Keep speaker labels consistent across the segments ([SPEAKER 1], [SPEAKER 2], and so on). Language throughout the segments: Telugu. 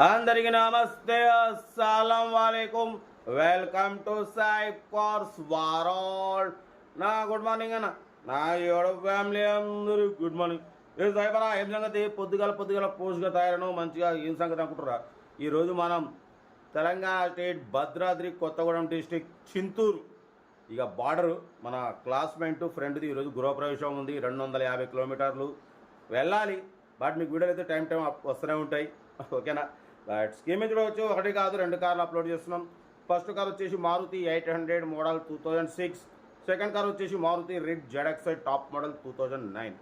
[SPEAKER 1] అందరికీ నమస్తే, అస్సలం వాలేకుమ్. Welcome to Sai cars world. నా గుడ్ మార్నింగ్ అన్న, నా ఏడో ఫ్యామిలీ అందరూ గుడ్ మార్నింగ్. ఏ సాయిబరా, ఏం సంగతి? పొద్దుగల పోస్ట్గా తయారను మంచిగా. ఏం సంగతి అనుకుంటారా? ఈరోజు మనం తెలంగాణ స్టేట్ భద్రాద్రి కొత్తగూడెం డిస్టిక్ చింతూరు ఇక బార్డరు మన క్లాస్మేట్ ఫ్రెండ్ది ఈరోజు గృహప్రవేశం ఉంది. 250 కిలోమీటర్లు వెళ్ళాలి. బట్ మీకు వీడియోలు అయితే టైం వస్తూనే ఉంటాయి, ఓకేనా? బట్ స్కీమ్ చూడవచ్చు. ఒకటి కాదు, 2 కార్లు అప్లోడ్ చేస్తున్నాం. ఫస్ట్ కార్ వచ్చేసి మారుతి 800 మోడల్ 2006. సెకండ్ కార్ వచ్చేసి Maruti Ritz ZXi top model 2009.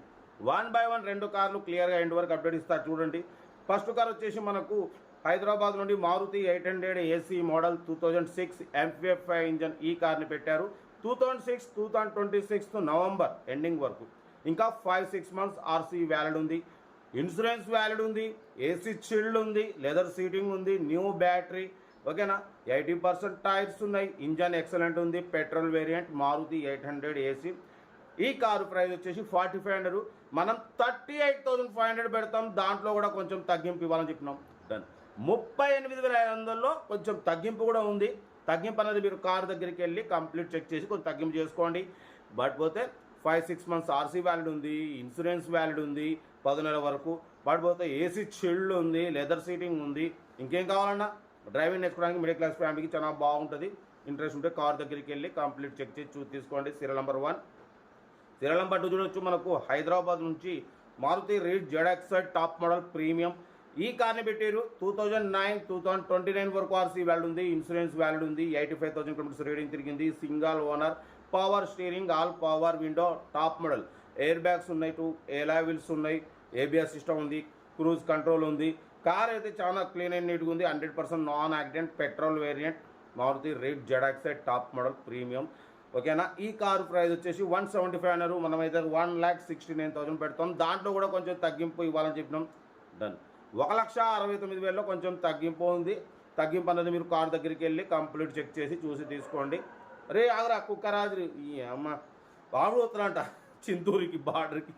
[SPEAKER 1] 1 by 1 2 కార్లు క్లియర్గా ఎండ్ వరకు అప్డేట్ ఇస్తారు చూడండి. ఫస్ట్ కార్ వచ్చేసి మనకు హైదరాబాద్ నుండి Maruti 800 AC model 2006 MPF5 engine ఈ కార్ని పెట్టారు. 2026 నవంబర్ ఎండింగ్ వరకు ఇంకా 5-6 మంత్స్ RC వ్యాలిడ్ ఉంది, ఇన్సూరెన్స్ వ్యాలిడ్ ఉంది, ఏసీ చిల్డ్ ఉంది, లెదర్ సీటింగ్ ఉంది, న్యూ బ్యాటరీ, ఓకేనా? 80% టైర్స్ ఉన్నాయి, ఇంజన్ ఎక్సలెంట్ ఉంది, పెట్రోల్ వేరియంట్ మారుతి 800 AC. ఈ కారు ప్రైస్ వచ్చేసి 4500. మనం 38,500 పెడతాం. దాంట్లో కూడా కొంచెం తగ్గింపు ఇవ్వాలని చెప్పినాం. డన్. 38,500లో కొంచెం తగ్గింపు కూడా ఉంది. తగ్గింపు అనేది మీరు కారు దగ్గరికి వెళ్ళి కంప్లీట్ చెక్ చేసి కొంచెం తగ్గింపు చేసుకోండి. బట్ పోతే 5-6 మంత్స్ RC వ్యాలిడ్ ఉంది, ఇన్సూరెన్స్ వ్యాలిడ్ ఉంది 10 నెలల వరకు. బట్ పోతే ఏసీ చిల్డ్ ఉంది, లెదర్ సీటింగ్ ఉంది. ఇంకేం కావాలన్నా డ్రైవింగ్ నేర్చుకోవడానికి మిడిల్ క్లాస్ ఫ్యామిలీకి చాలా బాగుంటుంది. ఇంట్రెస్ట్ ఉంటే కార్ దగ్గరికి వెళ్ళి కంప్లీట్ చెక్ చేసి చూసి తీసుకోండి. Serial number 1. సీరియల్ నెంబర్ 2 చూడొచ్చు. మనకు హైదరాబాద్ నుంచి Maruti Ritz ZXi top model premium ఈ కార్ని పెట్టారు. 2009-2029 వరకు RC వ్యాలిడ్ ఉంది, ఇన్సూరెన్స్ వ్యాలిడ్ ఉంది, 85,000 కిలోమీటర్స్ రీడింగ్ తిరిగింది, single owner, power steering, all power window, top model, air bags ఉన్నాయి, 2 alloy wheels ఉన్నాయి, ABS సిస్టమ్ ఉంది, క్రూజ్ కంట్రోల్ ఉంది. కార్ అయితే చాలా క్లీన్ అండ్ నీట్గా ఉంది. 100% non accident, petrol variant, Maruti Ritz ZXi top model premium, ఓకేనా? ఈ కారు ప్రైస్ వచ్చేసి 175 అన్నారు. మనమైతే 1,69,000 పెడతాం. దాంట్లో కూడా కొంచెం తగ్గింపు ఇవ్వాలని చెప్పినాం. డన్. 1,69,000లో కొంచెం తగ్గింపు ఉంది. తగ్గింపు అనేది మీరు కార్ దగ్గరికి వెళ్ళి కంప్లీట్ చెక్ చేసి చూసి తీసుకోండి. రే ఆగరా కుక్కరాజు, ఈ అమ్మ బాబు వస్తున్నంట చింతూరుకి బార్డర్కి,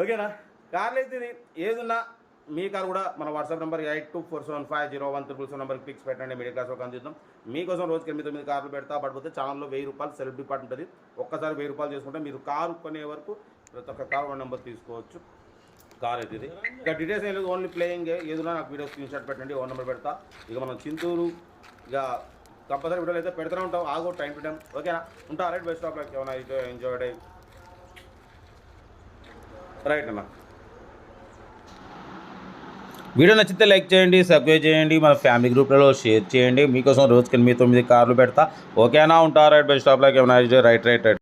[SPEAKER 1] ఓకేనా? కార్లు అయితే ఇది ఏదున్నా మీ కారు కూడా మన వాట్సాప్ నెంబర్ 8247501777 నెంబర్కి పిక్స్ పెట్టండి. మిడిల్ క్లాస్ ఒక అందిద్దాం. మీకోసం రోజుకి 8-9 కార్లు పెడతా. పడిపోతే ఛానల్లో 1000 రూపాయలు సెల్ఫ్ డిపార్ట్ ఉంటుంది. ఒక్కసారి 1000 రూపాయలు చేసుకుంటే మీరు కారు కొనే వరకు ప్రతి ఒక్క కార్ 1 నెంబర్ తీసుకోవచ్చు. కార్ అయితే ఇది. ఇక డీటెయిల్స్ ఏం లేదు, ఓన్లీ ప్లేయింగ్. ఏదైనా నాకు వీడియో స్క్రీన్ షాట్ పెట్టండి, 1 నెంబర్ పెడతా. ఇక మనం చింతూరు ఇక కంపల్సరీ వీడియోలు అయితే పెడుతూనే ఉంటాం. ఆగో టైం టు టైం, ఓకేనా? ఉంటా. Right, best of luck. ఏమైనా అయితే ఎంజాయ్ రైట్ అన్న. వీడియో నచ్చితే లైక్ చేయండి, సబ్స్క్రైబ్ చేయండి, మన ఫ్యామిలీ గ్రూప్లలో షేర్ చేయండి. మీకోసం రోజుకి 8-9 కార్లు పెడతా, ఓకేనా? ఉంటా. Right, best of luck. ఏమైనా రైట్.